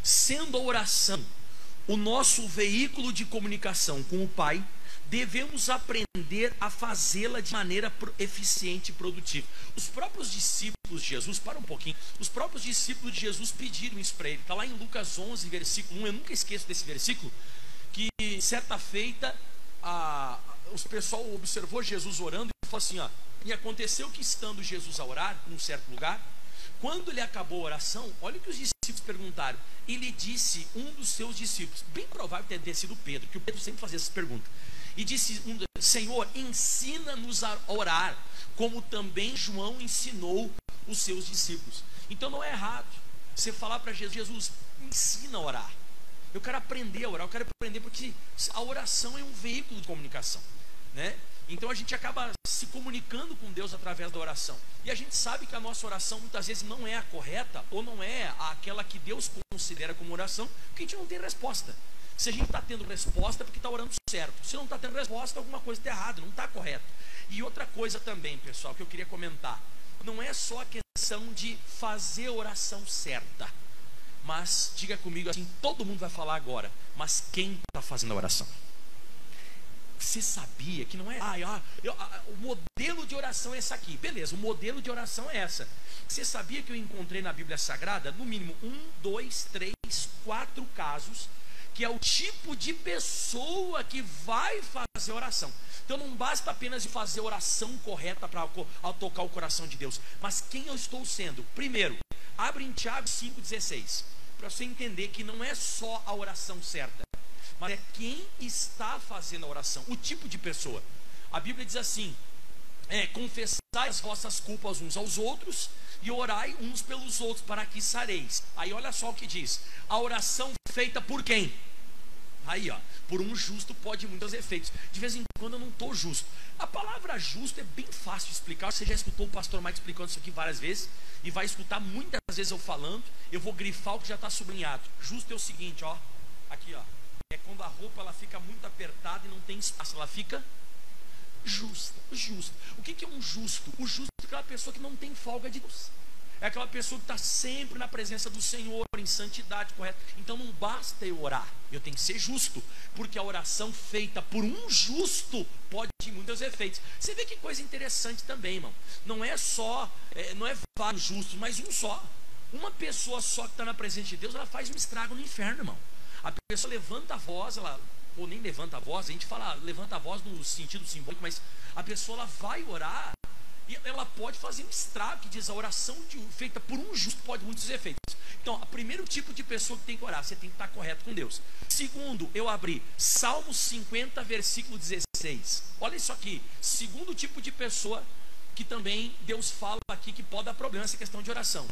Sendo a oração o nosso veículo de comunicação com o Pai, devemos aprender a fazê-la de maneira eficiente e produtiva. Os próprios discípulos de Jesus, para um pouquinho, os próprios discípulos de Jesus pediram isso para ele. Está lá em Lucas 11, versículo 1, eu nunca esqueço desse versículo, que certa feita, o pessoal observou Jesus orando e falou assim, ó, e aconteceu que estando Jesus a orar, num certo lugar, quando ele acabou a oração, olha o que os discípulos perguntaram. Ele disse, um dos seus discípulos, bem provável ter sido Pedro, que o Pedro sempre fazia essas perguntas, e disse, Senhor, ensina-nos a orar, como também João ensinou os seus discípulos. Então não é errado você falar para Jesus, Jesus, ensina a orar. Eu quero aprender a orar, eu quero aprender, porque a oração é um veículo de comunicação, né? Então a gente acaba se comunicando com Deus através da oração. E a gente sabe que a nossa oração muitas vezes não é a correta, ou não é aquela que Deus considera como oração, porque a gente não tem resposta. Se a gente está tendo resposta é porque está orando certo. Se não está tendo resposta, alguma coisa está errada, não está correto. E outra coisa também, pessoal, que eu queria comentar, não é só a questão de fazer a oração certa, mas diga comigo assim, todo mundo vai falar agora, mas quem está fazendo a oração? Você sabia que não é o modelo de oração é esse aqui? Beleza, o modelo de oração é essa. Você sabia que eu encontrei na Bíblia Sagrada no mínimo 1, 2, 3, 4 casos que é o tipo de pessoa que vai fazer oração. Então não basta apenas fazer a oração correta para tocar o coração de Deus, mas quem eu estou sendo? Primeiro, abre em Tiago 5,16, para você entender que não é só a oração certa, mas é quem está fazendo a oração, o tipo de pessoa. A Bíblia diz assim, confessai as vossas culpas uns aos outros e orai uns pelos outros para que sareis. Aí olha só o que diz, a oração feita por quem? Aí ó, por um justo pode muitos efeitos. De vez em quando eu não estou justo. A palavra justo é bem fácil de explicar. Você já escutou o pastor Mike explicando isso aqui várias vezes, e vai escutar muitas vezes eu falando. Eu vou grifar o que já está sublinhado. Justo é o seguinte, ó, aqui ó, é quando a roupa ela fica muito apertada e não tem espaço, ela fica justa. Justo. O que é um justo? O justo é aquela pessoa que não tem folga de Deus. É aquela pessoa que está sempre na presença do Senhor, em santidade, correta. Então não basta eu orar, eu tenho que ser justo, porque a oração feita por um justo pode ter muitos efeitos. Você vê que coisa interessante também, irmão. Não é só, não é vários justos, mas um só. Uma pessoa só que está na presença de Deus, ela faz um estrago no inferno, irmão. A pessoa levanta a voz, ou nem levanta a voz, a gente fala levanta a voz no sentido simbólico, mas a pessoa ela vai orar, e ela pode fazer um estrago, que diz a oração feita por um justo pode ter muitos efeitos. Então, o primeiro tipo de pessoa que tem que orar, você tem que estar correto com Deus. Segundo, eu abri Salmos 50, versículo 16. Olha isso aqui, segundo tipo de pessoa que também Deus fala aqui que pode dar problema essa questão de oração.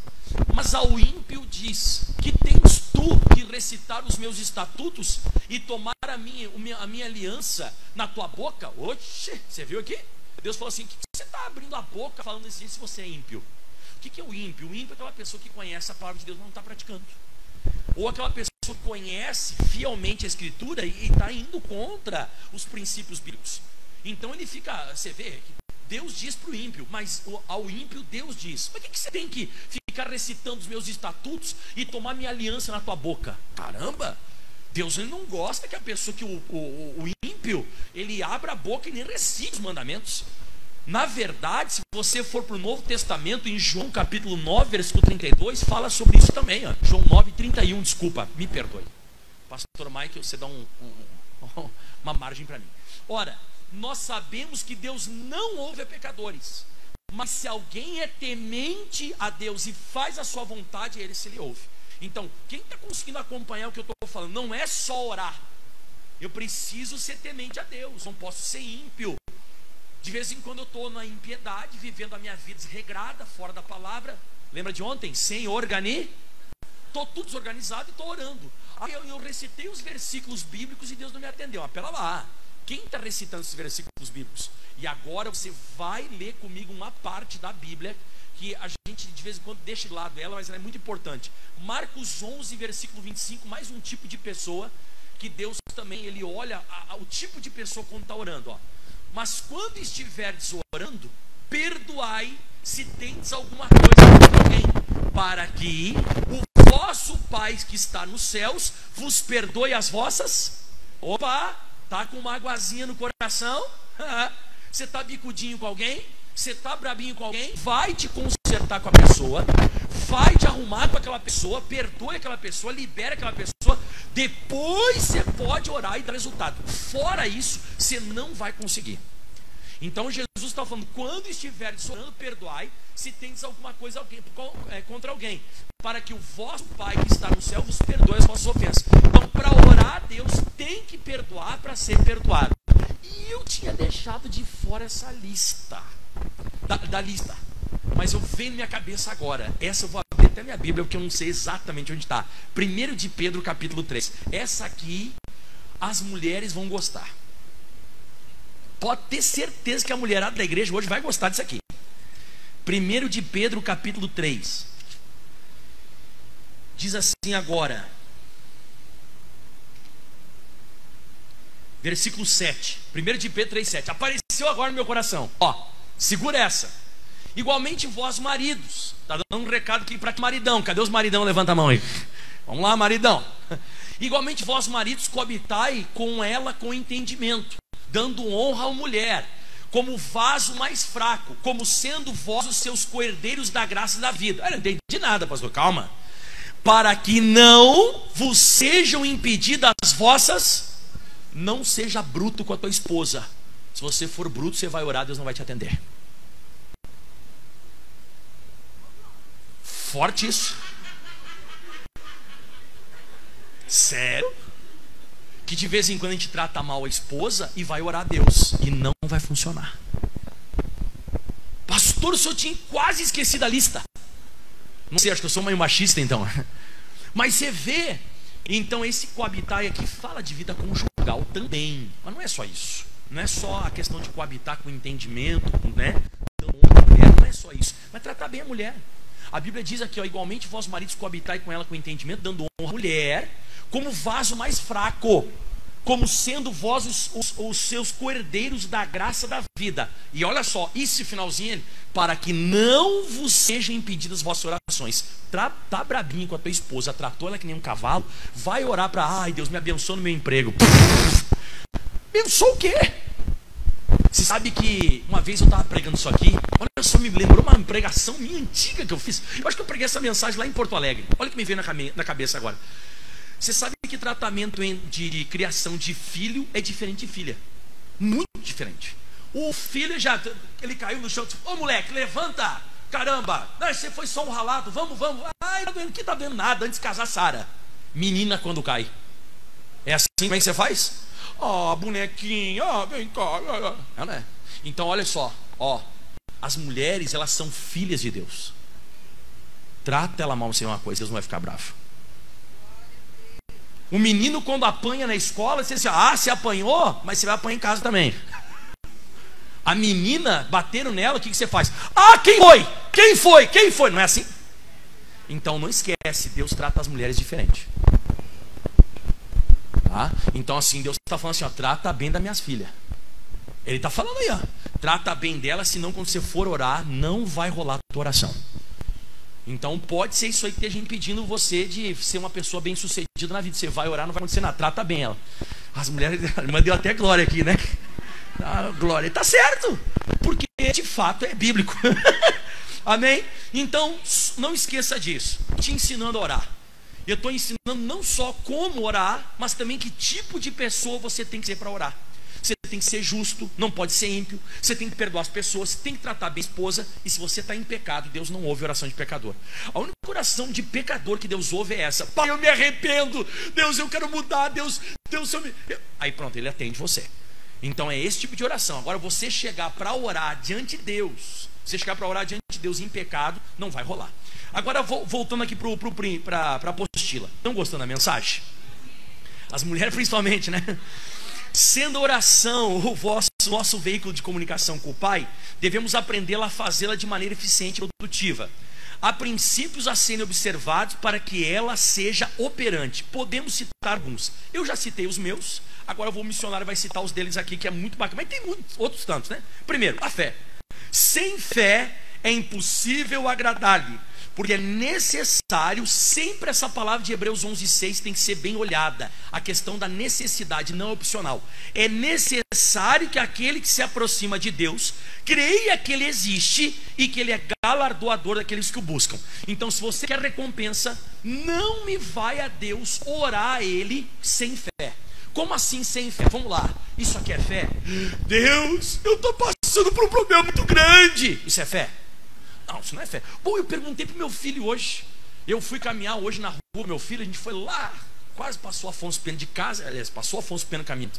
Mas ao ímpio diz, que tens tu que recitar os meus estatutos e tomar a minha aliança na tua boca? Oxe, você viu aqui? Deus falou assim, que você está abrindo a boca falando assim se você é ímpio? O que é o ímpio? O ímpio é aquela pessoa que conhece a palavra de Deus, mas não está praticando. Ou aquela pessoa que conhece fielmente a Escritura e está indo contra os princípios bíblicos. Então ele fica, você vê, Deus diz para o ímpio, mas ao ímpio Deus diz, mas o que você tem que ficar recitando os meus estatutos e tomar minha aliança na tua boca? Caramba! Deus ele não gosta que a pessoa, que o ímpio, ele abra a boca e nem recite os mandamentos. Na verdade, se você for para o Novo Testamento, em João capítulo 9, versículo 32, fala sobre isso também, ó. João 9, 31, desculpa, me perdoe. Pastor Mike, você dá uma margem para mim. Ora, nós sabemos que Deus não ouve a pecadores, mas se alguém é temente a Deus e faz a sua vontade, ele se lhe ouve. Então, quem está conseguindo acompanhar o que eu estou falando, não é só orar. Eu preciso ser temente a Deus, não posso ser ímpio. De vez em quando eu estou na impiedade, vivendo a minha vida desregrada, fora da palavra. Lembra de ontem? Sem organizar. Estou tudo desorganizado e estou orando. Aí eu recitei os versículos bíblicos e Deus não me atendeu. Mas pera lá, quem está recitando esses versículos bíblicos? E agora você vai ler comigo uma parte da Bíblia que a gente de vez em quando deixa de lado ela, mas ela é muito importante. Marcos 11, versículo 25, mais um tipo de pessoa que Deus também, ele olha o tipo de pessoa quando está orando, ó. Mas quando estiverdes orando, perdoai se tendes alguma coisa contra alguém, para que o vosso Pai que está nos céus vos perdoe as vossas. Opa, tá com uma aguazinha no coração? Você tá bicudinho com alguém? Você tá brabinho com alguém? Vai te consertar com a pessoa, vai te arrumar com aquela pessoa, perdoe aquela pessoa, libera aquela pessoa, depois você pode orar e dar resultado. Fora isso, você não vai conseguir. Então Jesus está falando, quando estiveres orando, perdoai, se tendes alguma coisa contra alguém, para que o vosso Pai que está no céu vos perdoe as vossas ofensas. Então, para orar a Deus, tem que perdoar para ser perdoado. E eu tinha deixado de fora essa lista, da lista, mas eu venho na minha cabeça agora. Essa eu vou abrir até minha Bíblia, porque eu não sei exatamente onde está. 1 de Pedro, capítulo 3. Essa aqui, as mulheres vão gostar. Pode ter certeza que a mulherada da igreja hoje vai gostar disso aqui. 1 de Pedro, capítulo 3. Diz assim agora, versículo 7. 1 de Pedro 3, 7. Apareceu agora no meu coração. Ó, segura essa. Igualmente vós maridos. Está dando um recado aqui para maridão. Cadê os maridão? Levanta a mão aí. Vamos lá, maridão. Igualmente vós maridos coabitai com ela com entendimento, dando honra à mulher, como vaso mais fraco, como sendo vós os seus coerdeiros da graça da vida. Eu não entendi nada, pastor, calma. Para que não vos sejam impedidas as vossas. Não seja bruto com a tua esposa. Se você for bruto, você vai orar, Deus não vai te atender. Forte isso. Sério? Que de vez em quando a gente trata mal a esposa e vai orar a Deus e não vai funcionar. Pastor, o senhor tinha quase esquecido a lista. Não sei, acho que eu sou meio machista então. Mas você vê, então esse coabitar aqui fala de vida conjugal também. Mas não é só isso. Não é só a questão de coabitar com entendimento, né? Não é só isso. Mas tratar bem a mulher. A Bíblia diz aqui, ó, igualmente vós maridos coabitai com ela com entendimento, dando honra à mulher, como vaso mais fraco, como sendo vós os seus coerdeiros da graça da vida. E olha só, esse finalzinho, para que não vos sejam impedidas as vossas orações. Tá brabinho com a tua esposa, tratou ela que nem um cavalo, vai orar para, ai Deus, me abençoa no meu emprego. Abençoa o quê? Você sabe que uma vez eu estava pregando isso aqui, olha só, me lembrou uma pregação minha antiga que eu fiz. Eu acho que eu preguei essa mensagem lá em Porto Alegre. Olha o que me veio na cabeça agora. Você sabe que tratamento de criação de filho é diferente de filha. Muito diferente. O filho ele caiu no chão, ô moleque, levanta, caramba, você foi só um ralado, vamos. Ai, tá doendo, que tá doendo nada, antes de casar, Sara. Menina quando cai. É assim como é que você faz? Ó, bonequinha, ó, vem cá. Não é? Então olha só, ó, as mulheres, elas são filhas de Deus. Trata ela mal sem uma coisa, Deus não vai ficar bravo. O menino quando apanha na escola, você diz assim, você apanhou, mas você vai apanhar em casa também. A menina, bateram nela, o que você faz? Quem foi? Quem foi? Não é assim? Então não esquece, Deus trata as mulheres diferente. Tá? Então assim, Deus está falando assim, ó, trata bem das minhas filhas. Ele está falando aí, ó, trata bem delas, senão quando você for orar, não vai rolar a tua oração. Então pode ser isso aí que esteja impedindo você de ser uma pessoa bem sucedida na vida. Você vai orar, não vai acontecer nada, trata bem ela. As mulheres, deu até glória aqui, né? Glória, tá certo, porque de fato é bíblico. Amém? Então não esqueça disso. Te ensinando a orar. Eu estou ensinando não só como orar, mas também que tipo de pessoa você tem que ser para orar. Você tem que ser justo, não pode ser ímpio. Você tem que perdoar as pessoas, você tem que tratar bem a esposa. E se você está em pecado, Deus não ouve oração de pecador. A única oração de pecador que Deus ouve é essa: Pai, eu me arrependo. Deus, eu quero mudar. Deus, Aí pronto, Ele atende você. Então é esse tipo de oração. Agora você chegar para orar diante de Deus, você chegar para orar diante de Deus em pecado, não vai rolar. Agora voltando aqui para a apostila. Estão gostando da mensagem? As mulheres principalmente, né? Sendo a oração o nosso veículo de comunicação com o Pai, devemos aprendê-la a fazê-la de maneira eficiente e produtiva. Há princípios a serem observados para que ela seja operante. Podemos citar alguns. Eu já citei os meus, agora o missionário vai citar os deles aqui, que é muito bacana. Mas tem muitos, outros tantos, né? Primeiro, a fé. Sem fé é impossível agradar-lhe, Porque é necessário, sempre essa palavra de Hebreus 11:6 tem que ser bem olhada. A questão da necessidade, não é opcional. É necessário que aquele que se aproxima de Deus creia que Ele existe e que Ele é galardoador daqueles que o buscam. Então, se você quer recompensa, não me vai a Deus orar a Ele sem fé. Como assim sem fé? Vamos lá, isso aqui é fé? Deus, eu estou passando por um problema muito grande. Isso é fé? Não, isso não é fé. Bom, eu perguntei pro meu filho hoje. Eu fui caminhar hoje na rua, meu filho, a gente foi lá, quase passou Afonso Pena de casa, aliás, passou Afonso Pena caminho.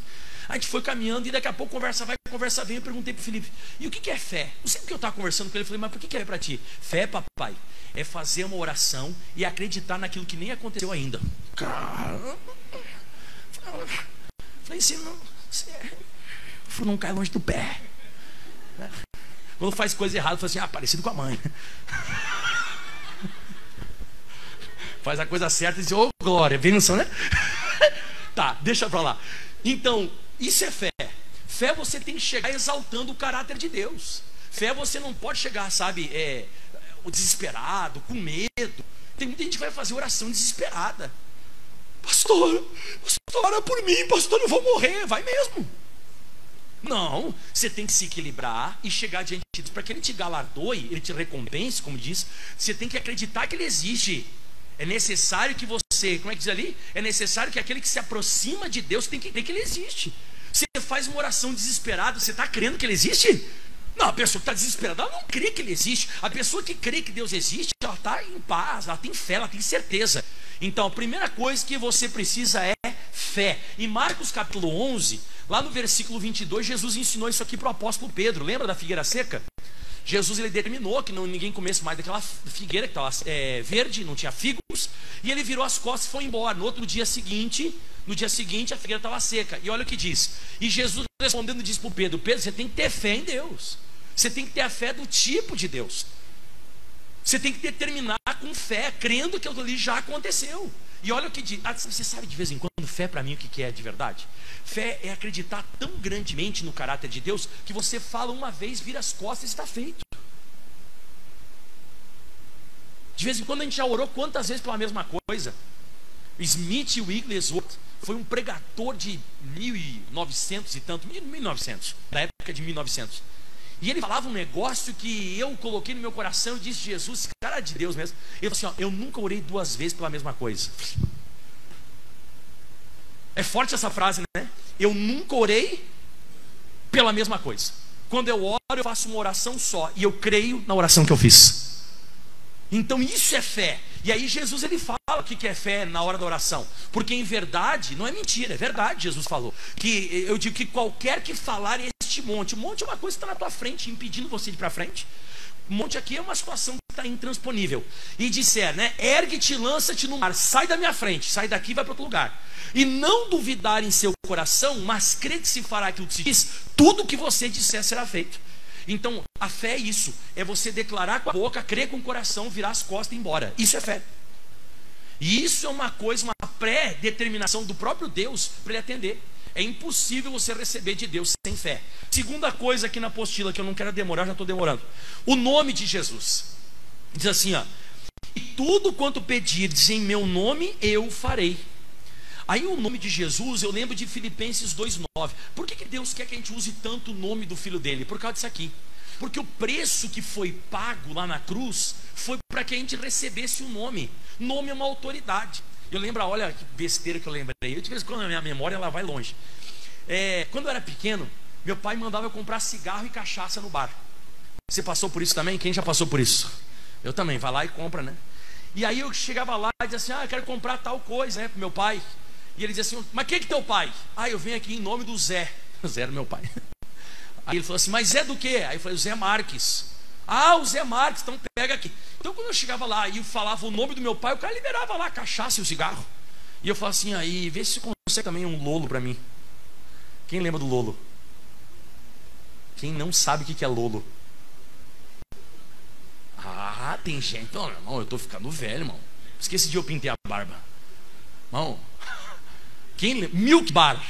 A gente foi caminhando e daqui a pouco conversa vai, conversa vem. Eu perguntei pro Felipe, e o que é fé? Não sei porque eu estava conversando com ele, eu falei, mas por que é para ti? Fé, papai, é fazer uma oração e acreditar naquilo que nem aconteceu ainda. Caramba. Falei assim, não cai longe do pé. Quando faz coisa errada, fala assim, parecido com a mãe. Faz a coisa certa e diz, ô glória, bênção, né? Tá, deixa pra lá. Então, isso é fé. Fé você tem que chegar exaltando o caráter de Deus. Fé você não pode chegar, sabe, desesperado, com medo. Tem muita gente que vai fazer oração desesperada. Pastor, ora por mim, pastor, eu vou morrer, vai mesmo. Não, você tem que se equilibrar e chegar diante de Deus para que Ele te galardoe, Ele te recompense, como diz. Você tem que acreditar que Ele existe. É necessário que você, como é que diz ali? É necessário que aquele que se aproxima de Deus tem que crer que Ele existe. Você faz uma oração desesperada, você está crendo que Ele existe? Não, a pessoa que está desesperada, ela não crê que Ele existe. A pessoa que crê que Deus existe, ela está em paz, ela tem fé, ela tem certeza. Então a primeira coisa que você precisa é fé. Em Marcos capítulo 11, lá no versículo 22, Jesus ensinou isso aqui para o apóstolo Pedro. Lembra da figueira seca? Jesus ele determinou que ninguém comesse mais daquela figueira que estava verde, não tinha figos. E ele virou as costas e foi embora. No dia seguinte a figueira estava seca. E olha o que diz. E Jesus respondendo disse para o Pedro, Pedro, você tem que ter fé em Deus. Você tem que ter a fé do tipo de Deus. Você tem que determinar com fé, crendo que aquilo ali já aconteceu. E olha o que diz. Você sabe de vez em quando, fé para mim o que é de verdade? Fé é acreditar tão grandemente no caráter de Deus que você fala uma vez, vira as costas e está feito. De vez em quando a gente já orou quantas vezes pela mesma coisa. Smith Wigglesworth foi um pregador de 1900 e tanto, 1900, da época de 1900. E ele falava um negócio que eu coloquei no meu coração e disse, Jesus, esse cara é de Deus mesmo. Ele falou assim, eu nunca orei 2 vezes pela mesma coisa. É forte essa frase, né? Eu nunca orei pela mesma coisa. Quando eu oro, eu faço uma oração só. E eu creio na oração que eu fiz. Então isso é fé. E aí Jesus ele fala o que é fé na hora da oração. Porque em verdade, não é mentira, é verdade. Jesus falou que eu digo que qualquer que falar este monte. O monte é uma coisa que está na tua frente, impedindo você de ir para frente. O monte aqui é uma situação que está intransponível. E disser, né? Ergue-te e lança-te no mar. Sai da minha frente, sai daqui e vai para outro lugar. E não duvidar em seu coração, mas crer que se fará aquilo que se diz, tudo que você disser será feito. Então, a fé é isso. É você declarar com a boca, crer com o coração, virar as costas e ir embora. Isso é fé. E isso é uma coisa, uma pré-determinação do próprio Deus para Ele atender. É impossível você receber de Deus sem fé. Segunda coisa aqui na apostila, que eu não quero demorar, já estou demorando. O nome de Jesus. Diz assim, ó. E tudo quanto pedirdes em meu nome, eu farei. Aí o nome de Jesus, eu lembro de Filipenses 2,9. Por que Deus quer que a gente use tanto o nome do Filho dele? Por causa disso aqui. Porque o preço que foi pago lá na cruz foi para que a gente recebesse o nome. Nome é uma autoridade. Eu lembro, olha que besteira que eu lembrei. Eu de vez em quando a minha memória ela vai longe. Quando eu era pequeno, meu pai mandava eu comprar cigarro e cachaça no bar. Você passou por isso também? Quem já passou por isso? Eu também, vai lá e compra, né? E aí eu chegava lá e dizia assim, eu quero comprar tal coisa, né, pro meu pai. E ele dizia assim, mas quem é que é teu pai? Eu venho aqui em nome do Zé. O Zé era meu pai. Aí ele falou assim, mas Zé do quê? Aí eu falei, o Zé Marques. O Zé Marques, então pega aqui. Então quando eu chegava lá e eu falava o nome do meu pai, o cara liberava lá a cachaça e o cigarro. E eu falava assim, aí, vê se você consegue também um Lolo para mim. Quem lembra do Lolo? Quem não sabe o que é Lolo? Tem gente. Não, irmão, eu tô ficando velho, irmão. Esqueci de eu pintar a barba. Irmão, Milk Bar.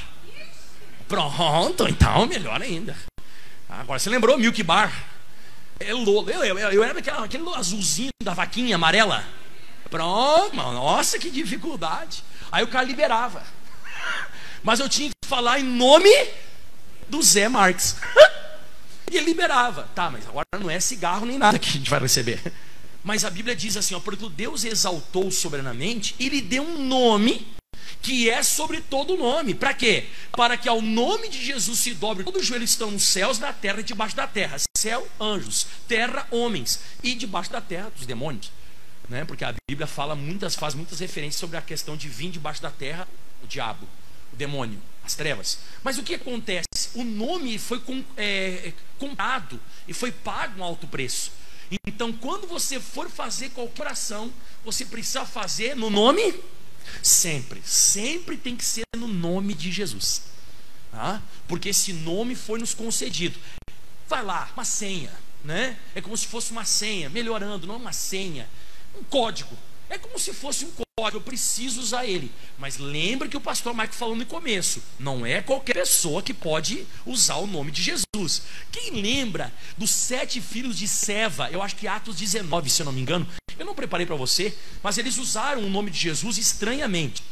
Pronto, então melhor ainda. Agora você lembrou Milk Bar. Eu era aquele azulzinho da vaquinha amarela. Pronto, nossa, que dificuldade. Aí o cara liberava. Mas eu tinha que falar em nome do Zé Marques. E ele liberava. Tá, mas agora não é cigarro nem nada que a gente vai receber. Mas a Bíblia diz assim, ó, porque Deus exaltou soberanamente e lhe deu um nome que é sobre todo nome. Para quê? Para que ao nome de Jesus se dobre todos os joelhos que estão nos céus, na terra e debaixo da terra. Céu, anjos. Terra, homens. E debaixo da terra, os demônios. Né? Porque a Bíblia faz muitas referências sobre a questão de vir debaixo da terra, o diabo, o demônio, as trevas. Mas o que acontece? O nome foi comprado e foi pago um alto preço. Então, quando você for fazer qualquer oração, você precisa fazer no nome sempre tem que ser no nome de Jesus, tá? Porque esse nome foi nos concedido. Vai lá, uma senha, né? É como se fosse uma senha, melhorando, não é uma senha, um código. É como se fosse um código, eu preciso usar ele. Mas lembra que o pastor Mike falou no começo, não é qualquer pessoa que pode usar o nome de Jesus. Quem lembra dos 7 filhos de Seva? Eu acho que Atos 19, se eu não me engano. Eu não preparei para você, mas eles usaram o nome de Jesus estranhamente.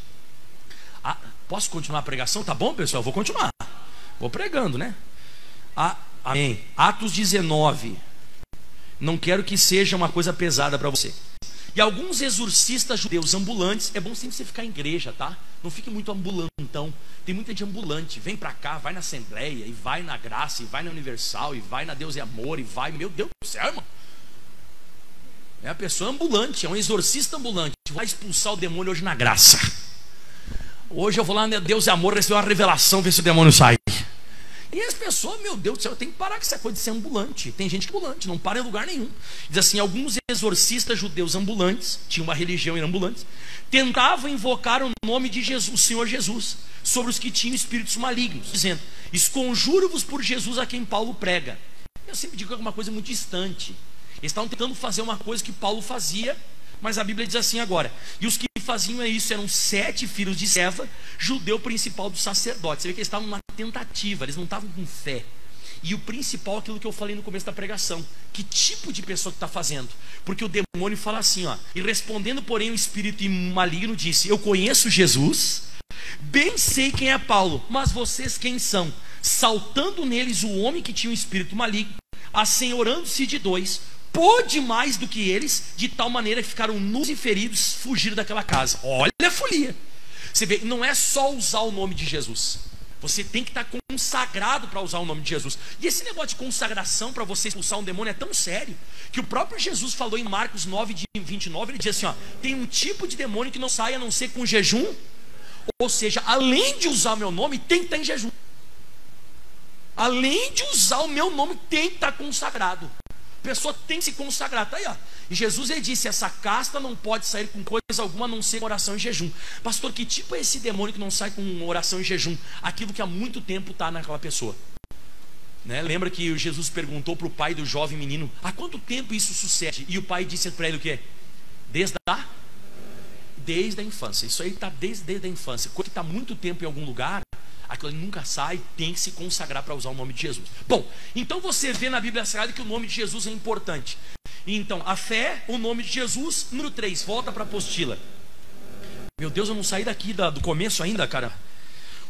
Posso continuar a pregação? Tá bom, pessoal? Eu vou continuar. Vou pregando, né? Amém. Atos 19. Não quero que seja uma coisa pesada para você. E alguns exorcistas judeus ambulantes, é bom sempre você ficar em igreja, tá? Não fique muito ambulantão. Tem muita gente ambulante, vem pra cá, vai na Assembleia, e vai na Graça, e vai na Universal, e vai na Deus e Amor, e vai, meu Deus do céu, irmão. É a pessoa ambulante, é um exorcista ambulante. Vai expulsar o demônio hoje na Graça. Hoje eu vou lá na Deus e Amor receber uma revelação, ver se o demônio sai. E as pessoas, meu Deus do céu, tem que parar com essa coisa de ser ambulante. Tem gente que é ambulante, não para em lugar nenhum. Diz assim, alguns exorcistas judeus ambulantes, tinham uma religião em ambulantes, tentavam invocar o nome de Jesus, o Senhor Jesus, sobre os que tinham espíritos malignos, dizendo, esconjuro-vos por Jesus a quem Paulo prega. Eu sempre digo que é uma coisa muito distante. Eles estavam tentando fazer uma coisa que Paulo fazia, mas a Bíblia diz assim agora, e os que faziam isso eram 7 filhos de Seva, judeu principal dos sacerdotes. Você vê que eles estavam numa tentativa, eles não estavam com fé. E o principal, aquilo que eu falei no começo da pregação, que tipo de pessoa que está fazendo? Porque o demônio fala assim, ó, e respondendo porém o espírito maligno disse, eu conheço Jesus, bem sei quem é Paulo, mas vocês quem são? Saltando neles o homem que tinha um espírito maligno, assenhorando-se de 2, pôde mais do que eles, de tal maneira que ficaram nus e feridos, fugiram daquela casa. Olha a folia. Você vê, não é só usar o nome de Jesus. Você tem que estar consagrado para usar o nome de Jesus. E esse negócio de consagração para você expulsar um demônio é tão sério, que o próprio Jesus falou em Marcos 9, 29, ele diz assim, ó, tem um tipo de demônio que não sai a não ser com jejum. Ou seja, além de usar o meu nome, tem que estar em jejum. Além de usar o meu nome, tem que estar consagrado. A pessoa tem que se consagrar, tá aí, ó. E Jesus ele disse, essa casta não pode sair com coisa alguma a não ser com oração e jejum. Pastor, que tipo é esse demônio que não sai com oração e jejum? Aquilo que há muito tempo está naquela pessoa, né? Lembra que Jesus perguntou para o pai do jovem menino, há quanto tempo isso sucede? E o pai disse para ele o quê? Desde a infância. Isso aí está desde a infância. Quando está muito tempo em algum lugar, aquilo nunca sai, tem que se consagrar para usar o nome de Jesus. Bom, então você vê na Bíblia Sagrada que o nome de Jesus é importante. Então, a fé, o nome de Jesus. Número 3, volta para a apostila. Meu Deus, eu não saí daqui do começo ainda, cara.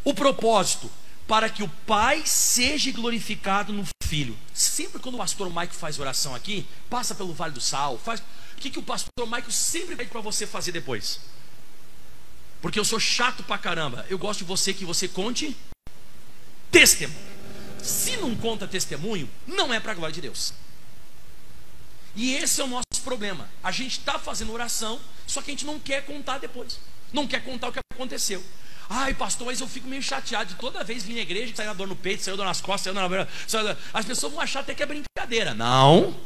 O propósito, para que o Pai seja glorificado no Filho. Sempre quando o pastor Mike faz oração aqui, passa pelo Vale do Sal, faz... O que o pastor Mike sempre pede para você fazer depois? Porque eu sou chato pra caramba. Eu gosto de você que você conte testemunho. Se não conta testemunho, não é para a glória de Deus. E esse é o nosso problema. A gente está fazendo oração, só que a gente não quer contar depois. Não quer contar o que aconteceu. Ai, pastor, mas eu fico meio chateado de toda vez vir na igreja, que sai na dor no peito, saiu dor nas costas, saiu na... As pessoas vão achar até que é brincadeira. Não.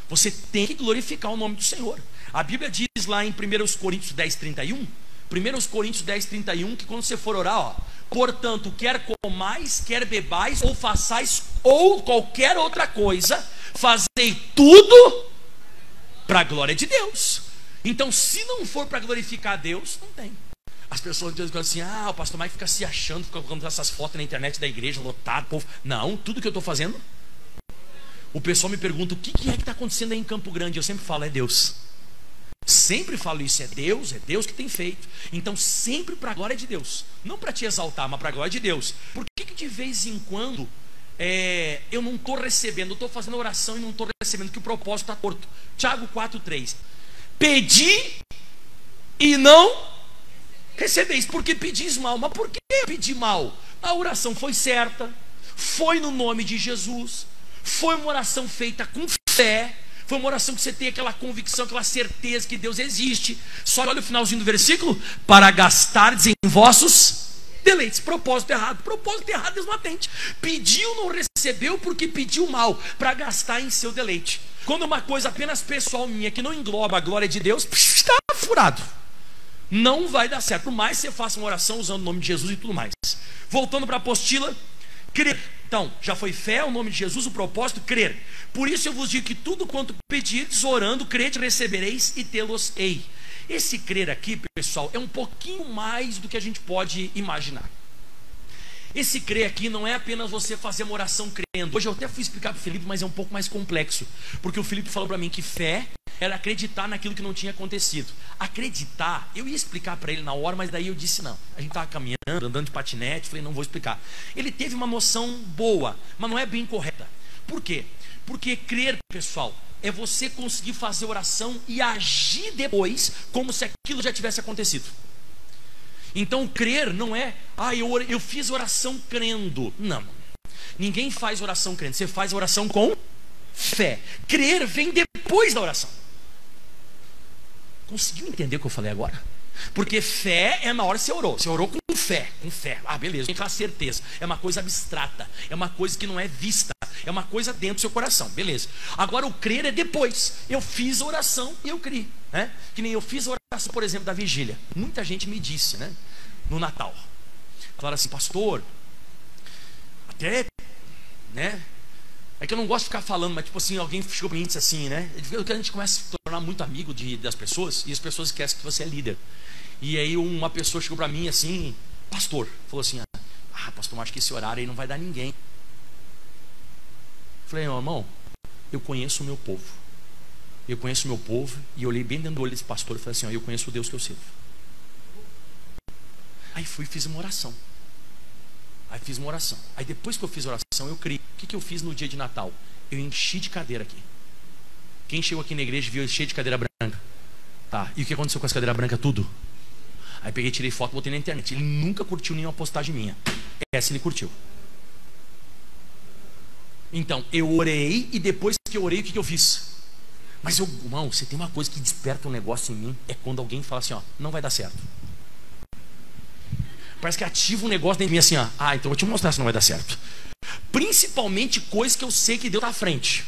Você tem que glorificar o nome do Senhor. A Bíblia diz lá em 1 Coríntios 10, 31, 1 Coríntios 10, 31, que quando você for orar, ó, portanto, quer comais, quer bebais, ou façais, ou qualquer outra coisa, fazei tudo para a glória de Deus. Então, se não for para glorificar a Deus, não tem. As pessoas dizem assim, o pastor Mike fica se achando, fica colocando essas fotos na internet da igreja, lotado, povo. Não, tudo que eu estou fazendo, O pessoal me pergunta: o que é que está acontecendo aí em Campo Grande? Eu sempre falo: é Deus. Sempre falo isso: é Deus que tem feito. Então sempre para a glória de Deus, não para te exaltar, mas para a glória de Deus. Por que de vez em quando eu não estou recebendo, eu estou fazendo oração e não estou recebendo, que o propósito está torto? Tiago 4,3: pedi e não recebeis, porque pedis mal. Mas por que pedir mal? A oração foi certa, foi no nome de Jesus, foi uma oração feita com fé, foi uma oração que você tem aquela convicção, aquela certeza que Deus existe. Só que olha o finalzinho do versículo: para gastardes em vossos deleites. Propósito errado, Deus não atende. Pediu, não recebeu, porque pediu mal, para gastar em seu deleite. Quando uma coisa apenas pessoal minha, que não engloba a glória de Deus, está furado, não vai dar certo. Por mais que você faça uma oração usando o nome de Jesus e tudo mais. Voltando para a apostila: crer. Então, já foi fé, o nome de Jesus, o propósito, crer. Por isso eu vos digo que tudo quanto pedirdes, orando, crede, recebereis e tê-los-ei. Esse crer aqui, pessoal, é um pouquinho mais do que a gente pode imaginar. Esse crer aqui não é apenas você fazer uma oração crendo. Hoje eu até fui explicar para o Felipe, mas é um pouco mais complexo. Porque o Felipe falou para mim que fé era acreditar naquilo que não tinha acontecido. Acreditar, eu ia explicar para ele na hora, mas daí eu disse não. A gente estava caminhando, andando de patinete, falei: não vou explicar. Ele teve uma noção boa, mas não é bem correta. Por quê? Porque crer, pessoal, é você conseguir fazer oração e agir depois como se aquilo já tivesse acontecido. Então crer não é: eu fiz oração crendo. Não, ninguém faz oração crendo. Você faz oração com fé. Crer vem depois da oração. Conseguiu entender o que eu falei agora? Porque fé é na hora que você orou. Você orou com fé, beleza, tem aquela certeza. É uma coisa abstrata, é uma coisa que não é vista, é uma coisa dentro do seu coração, beleza. Agora o crer é depois. Eu fiz a oração e eu criei, né? Que nem eu fiz a oração, por exemplo, da vigília. Muita gente me disse, né, no Natal, falaram assim: pastor, até, né, é que eu não gosto de ficar falando, mas tipo assim, alguém chegou pra mim e disse assim, né? A gente começa a se tornar muito amigo das pessoas, e as pessoas esquecem que você é líder. E aí uma pessoa chegou pra mim assim: pastor, falou assim: pastor, acho que esse horário aí não vai dar ninguém. Falei: meu irmão, eu conheço o meu povo. Eu conheço o meu povo. E eu olhei bem dentro do olho desse pastor e falei assim: eu conheço o Deus que eu sirvo. Aí fui e fiz uma oração. Aí depois que eu fiz a oração, eu criei. O que eu fiz no dia de Natal? Eu enchi de cadeira aqui. Quem chegou aqui na igreja viu eu cheio de cadeira branca. Tá, e o que aconteceu com as cadeiras brancas? Tudo. Aí peguei, tirei foto, botei na internet. Ele nunca curtiu nenhuma postagem minha. Essa ele curtiu. Então, eu orei, e depois que eu orei, o que eu fiz? Mas irmão, você tem uma coisa que desperta um negócio em mim: é quando alguém fala assim: não vai dar certo. Parece que ativa um negócio dentro de mim assim: então eu vou te mostrar se não vai dar certo. Principalmente coisas que eu sei que Deus está à frente.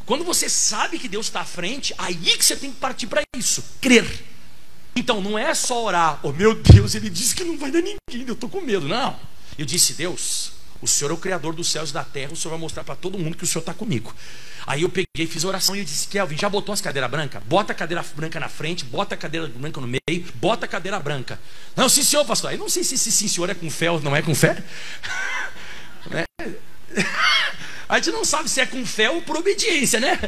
Quando você sabe que Deus está à frente, aí que você tem que partir para isso, crer. Então não é só orar: oh meu Deus, ele disse que não vai dar ninguém, eu estou com medo. Não, eu disse: Deus, o Senhor é o Criador dos céus e da terra, o Senhor vai mostrar para todo mundo que o Senhor está comigo. Aí eu peguei, fiz a oração e eu disse: Kelvin, já botou as cadeiras brancas? Bota a cadeira branca na frente, bota a cadeira branca no meio, bota a cadeira branca. Não, sim senhor, pastor. Eu não sei se sim senhor é com fé ou não é com fé. A gente não sabe se é com fé ou por obediência, né?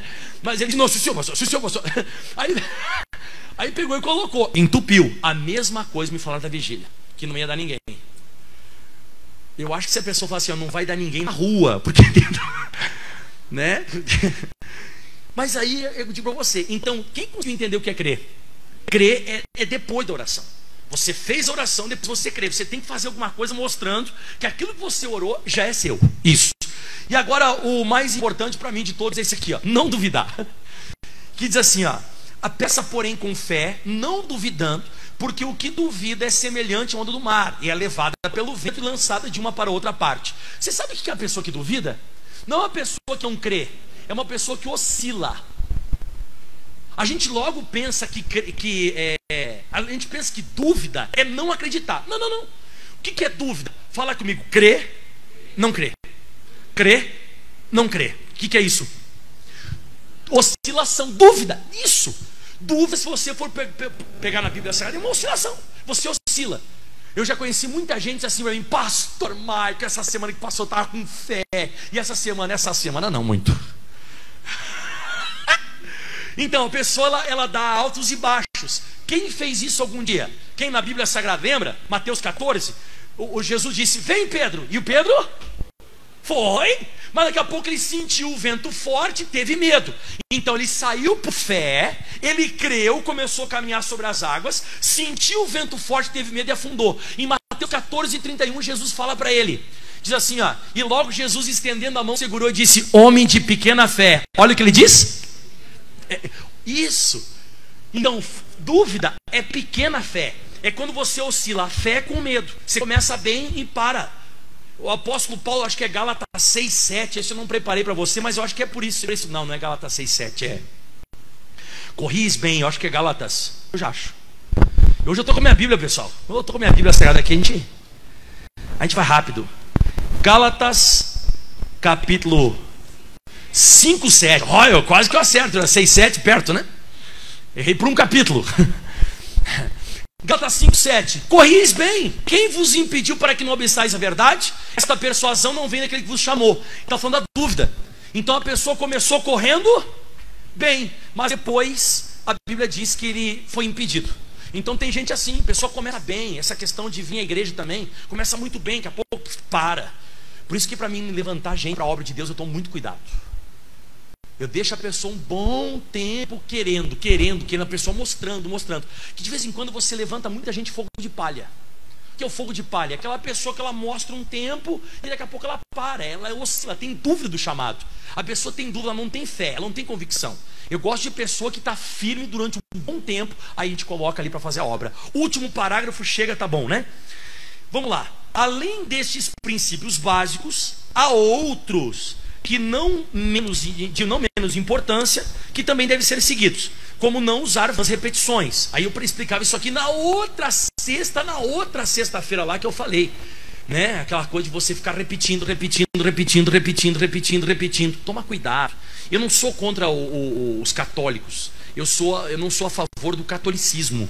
Mas ele disse: não, sim senhor, pastor, sim senhor, pastor. Aí pegou e colocou, entupiu. A mesma coisa me falaram da vigília, que não ia dar ninguém. Eu acho que se a pessoa falar assim: não vai dar ninguém na rua, porque né? Mas aí eu digo para você: então quem conseguiu entender o que é crer? Crer é depois da oração. Você fez a oração, depois você crê. Você tem que fazer alguma coisa mostrando que aquilo que você orou já é seu. Isso. E agora o mais importante para mim de todos é esse aqui, não duvidar. Que diz assim: a peça porém com fé, não duvidando, porque o que duvida é semelhante à onda do mar, e é levada pelo vento e lançada de uma para outra parte. Você sabe o que é a pessoa que duvida? Não é uma pessoa que não crê, é uma pessoa que oscila. A gente logo pensa a gente pensa que dúvida é não acreditar. Não. O que é dúvida? Fala comigo: crê, não crê. Crê, não crê. O que é isso? Oscilação, dúvida, isso. Dúvida, se você for pegar na Bíblia Sagrada, é uma oscilação. Você oscila. Eu já conheci muita gente assim para mim: pastor Maico, essa semana que passou estava com fé. E essa semana não muito. Então a pessoa ela dá altos e baixos. Quem fez isso algum dia? Quem na Bíblia Sagrada lembra? Mateus 14, o Jesus disse: vem Pedro, e o Pedro foi, mas daqui a pouco ele sentiu o vento forte, teve medo. Então ele saiu por fé, ele creu, começou a caminhar sobre as águas, sentiu o vento forte, teve medo e afundou. Em Mateus 14:31 Jesus fala para ele, diz assim, ó, e logo Jesus, estendendo a mão, segurou e disse: homem de pequena fé. Olha o que ele diz. Isso. Então, dúvida é pequena fé. É quando você oscila a fé com medo. Você começa bem e para. O apóstolo Paulo, acho que é Gálatas 6:7. Esse eu não preparei para você, mas eu acho que é por isso. Não, não é Gálatas 6:7, é corris bem, eu acho que é Gálatas. Eu já acho. Hoje eu estou com a minha Bíblia, pessoal. Eu estou com a minha Bíblia sagrada aqui. A gente vai rápido. Gálatas, capítulo 5:7. Olha, quase que eu acerto. 6:7 perto, né? Errei por um capítulo. Gálatas 5:7. Corris bem. Quem vos impediu para que não obstais a verdade? Esta persuasão não vem daquele que vos chamou. Está falando da dúvida. Então a pessoa começou correndo bem, mas depois a Bíblia diz que ele foi impedido. Então tem gente assim, a pessoa começa bem. Essa questão de vir à igreja também começa muito bem, daqui a pouco para. Por isso que para mim levantar gente para a obra de Deus eu tomo muito cuidado. Eu deixo a pessoa um bom tempo querendo, a pessoa mostrando, que de vez em quando você levanta muita gente fogo de palha. O que é o fogo de palha? Aquela pessoa que ela mostra um tempo e daqui a pouco ela para, ela oscila, tem dúvida do chamado. A pessoa tem dúvida, ela não tem fé, ela não tem convicção. Eu gosto de pessoa que está firme durante um bom tempo, aí a gente coloca ali para fazer a obra. O último parágrafo chega, tá bom, né? Vamos lá. Além destes princípios básicos, há outros de não menos importância, que também devem ser seguidos, como não usar as repetições. Aí eu explicava isso aqui na outra sexta-feira lá que eu falei, né? Aquela coisa de você ficar repetindo. Toma cuidado. Eu não sou contra os católicos. Eu não sou a favor do catolicismo,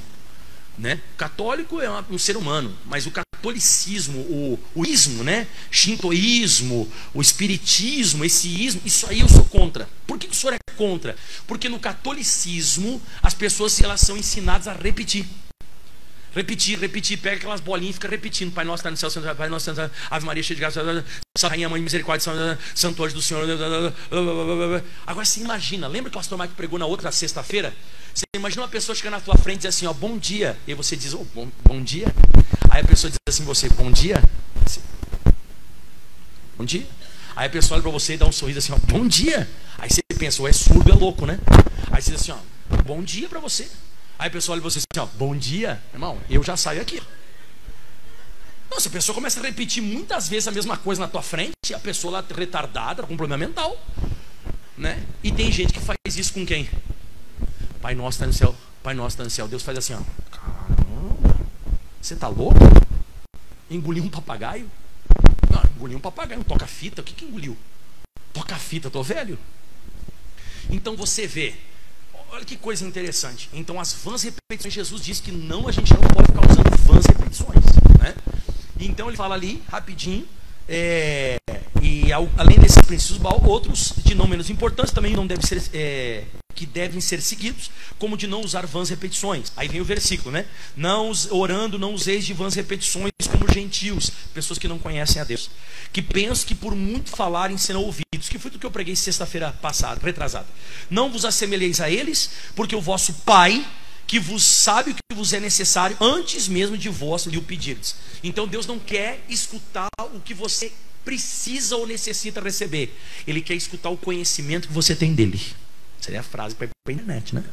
né? O católico é um ser humano, mas o catolicismo, o ismo, né? Shintoísmo, o espiritismo, esse ismo, isso aí eu sou contra. Por que o senhor é contra? Porque no catolicismo as pessoas elas são ensinadas a repetir, pega aquelas bolinhas e fica repetindo: Pai nosso que está no céu, Santo Pai nosso, Ave Maria cheia de graça, Rainha Mãe de Misericórdia, Santo Anjo do Senhor. Agora você imagina, lembra que o pastor Mike pregou na outra sexta-feira? Você imagina uma pessoa chegando na tua frente e diz assim, ó, bom dia. E você diz, oh, bom dia. Aí a pessoa diz assim, você, bom dia. Bom dia. Aí a pessoa olha para você e dá um sorriso assim, ó, bom dia. Aí você pensa, é surdo, é louco, né? Aí você diz assim, ó, bom dia para você. Aí a pessoa olha para você assim, ó, bom dia. Irmão, eu já saio aqui. Nossa, a pessoa começa a repetir muitas vezes a mesma coisa na tua frente. A pessoa lá retardada, com problema mental, né? E tem gente que faz isso com quem? Pai nosso está no céu, Pai nosso está no céu. Deus faz assim, ó. Caramba, você tá louco? Engoliu um papagaio? Não, engoliu um papagaio, um toca-fita. O que engoliu? Toca-fita, tô velho. Então você vê, olha que coisa interessante. Então as vãs repetições, Jesus diz que não, a gente não pode ficar usando vãs repetições, né? Então ele fala ali, rapidinho, e além desses princípios, outros de não menos importância também não devem ser, que devem ser seguidos, como de não usar vãs repetições. Aí vem o versículo, né? Não, orando, não useis de vãs repetições como gentios, pessoas que não conhecem a Deus, que pensam que por muito falarem serão ouvidos, que foi do que eu preguei sexta-feira passada, retrasada. Não vos assemelheis a eles, porque o vosso Pai, que vos sabe o que vos é necessário, antes mesmo de vós lhe o pedirdes. Então Deus não quer escutar o que você precisa ou necessita receber. Ele quer escutar o conhecimento que você tem dele. Seria a frase para ir para a internet, né?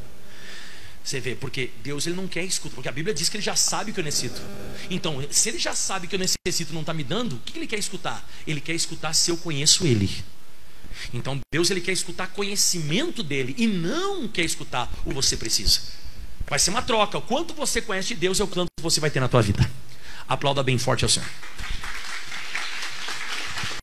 Você vê, porque Deus ele não quer escutar, porque a Bíblia diz que ele já sabe o que eu necessito. Então, se ele já sabe que eu necessito e não está me dando, o que ele quer escutar? Ele quer escutar se eu conheço ele. Então Deus ele quer escutar conhecimento dele e não quer escutar o que você precisa. Vai ser uma troca. O quanto você conhece de Deus é o quanto você vai ter na tua vida. Aplauda bem forte ao Senhor.